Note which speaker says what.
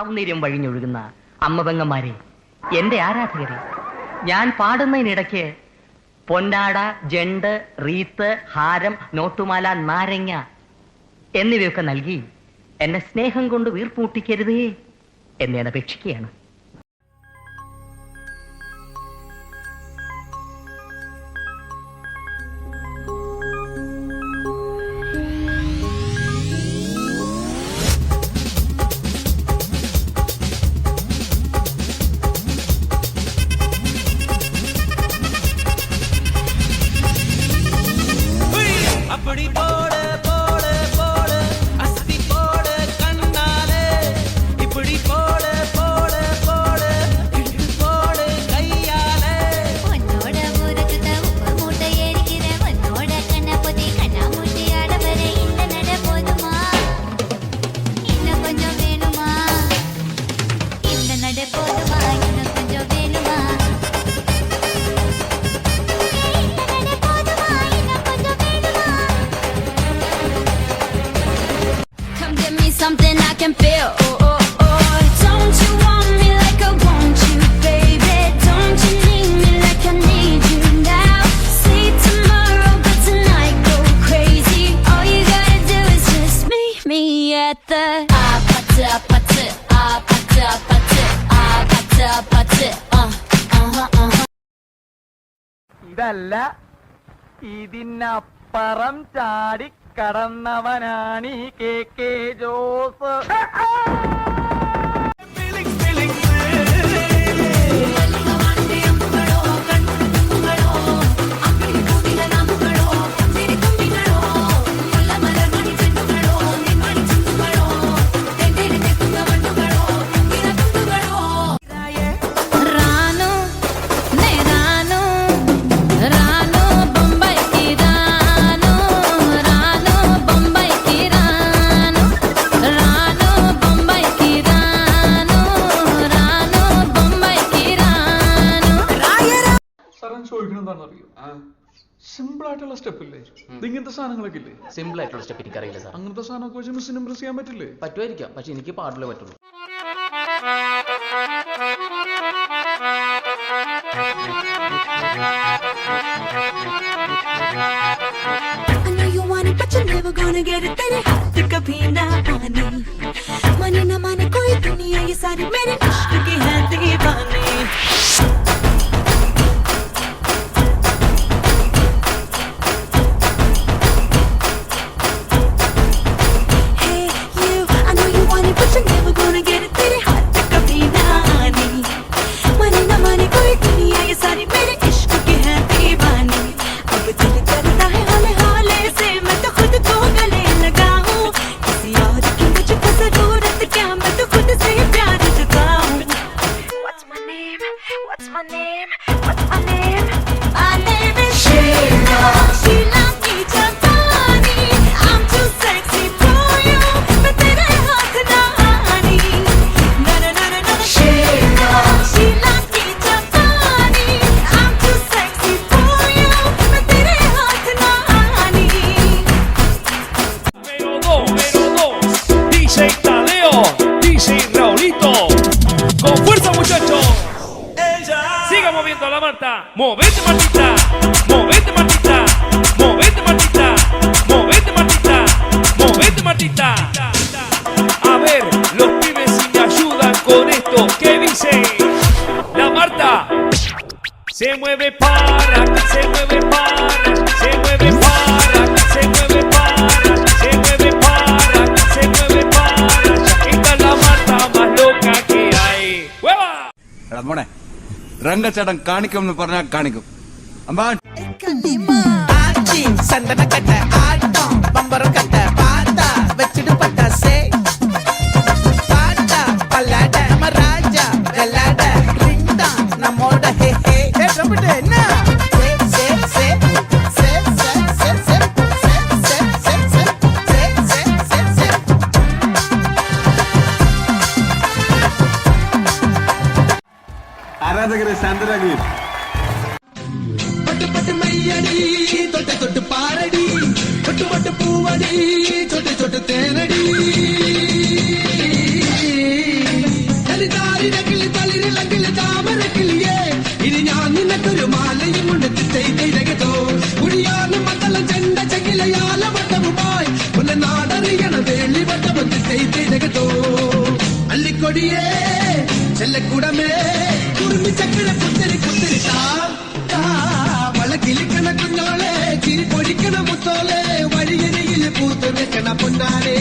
Speaker 1: സൗന്ദര്യം വഴിഞ്ഞൊഴുകുന്ന അമ്മപെങ്ങന്മാരെ, എന്റെ ആരാധകരെ, ഞാൻ പാടുന്നതിനിടയ്ക്ക് പൊന്നാട, ജണ്ട്, റീത്ത്, ഹാരം, നോട്ടുമാല, നാരങ്ങ എന്നിവയൊക്കെ നൽകി എന്നെ സ്നേഹം കൊണ്ട് വീർപ്പൂട്ടിക്കരുതേ എന്ന് ഞാൻ അപേക്ഷിക്കുകയാണ്.
Speaker 2: Something I can feel. Oh, oh, oh. Don't you want me like I want you, baby? Don't you need me like I need you now? Say tomorrow, but tonight go crazy. All you gotta do is just meet me at the
Speaker 3: ഇതല്ല, ഇതിനപ്പുറം ചാടി കടന്നവനാണീ K Jose.
Speaker 4: Simple ആയിട്ടുള്ള step ഇല്ലേ? ഇങ്ങനത്തെ സാധനങ്ങളൊക്കെ ഇല്ലേ?
Speaker 5: Simple ആയിട്ടുള്ള step എനിക്കറിയില്ല സാർ.
Speaker 4: അങ്ങനത്തെ സാധനമൊക്കെ വെച്ച് മിസ്സിന് ഇംപ്രസ് ചെയ്യാൻ പറ്റില്ലേ?
Speaker 5: പറ്റുമായിരിക്കാം, പക്ഷെ എനിക്ക് പാടില്ലേ പറ്റുള്ളൂ.
Speaker 2: I know you want it, but you're never gonna get it. तेरे हाथ कभी ना पानी, माने ना माने कोई दुनिया, ये सारी मेरे इश्क की है दीवानी.
Speaker 6: Con fuerza, muchachos. Siga moviendo la Marta. Movete, Martita. Movete, Martita. Movete, Martita. Movete, Martita. Movete, Martita. A ver, los pibes si me ayudan con esto. ¿Qué dice? La Marta. Se mueve para, se mueve para, se mueve para, se mueve para, se mueve para, se mueve para. Esta es la Marta más loca que hay. ¡Hueva!
Speaker 7: മോനെ രംഗച്ചേട്ടൻ കാണിക്കും പറഞ്ഞാൽ കാണിക്കും.
Speaker 3: സന്തനക്കട്ട ആട്ടം പമ്പറക്കട്ട പാത്ത വെച്ചിട്ട് പട്ടാസേ പാത്ത പല്ലാട മരാജ ഗലാട റിണ്ട നമ്മോടെ ഹേ ഹേ എവിടെ എന്നാ
Speaker 7: ആരാധകരെ ശാന്തരാകുക.
Speaker 8: തൊട്ട് തൊട്ട് പാരടി തൊട്ട് തൊട്ട് പൂവടി ചൊട്ട് ചൊട്ട് തേനടി തളിരക്കിളി തളിരിളക്കിളി താമരക്കിളിയേ ഇനി ഞാൻ നിനക്കൊരു മാലയും കൊണ്ട് തിരകതോ കുഴിയാനും മക്കളും ചെണ്ട ചകിലയാല വട്ടവുമായി ഒന്ന് നാടറിയണ വേളി വട്ടവും തിരകതോ അല്ലിക്കൊടിയേ ചെല്ലക്കൂടമേ കുറുമ്പി ചക്കിട പുത്തരി പുത്തരി വളക്കിലിക്കണ കുഞ്ഞോളെ ചിരി പൊടിക്കണ മുത്തോളെ വഴിയരിയിൽ പൂത്ത് വെക്കണ പൊന്നാരേ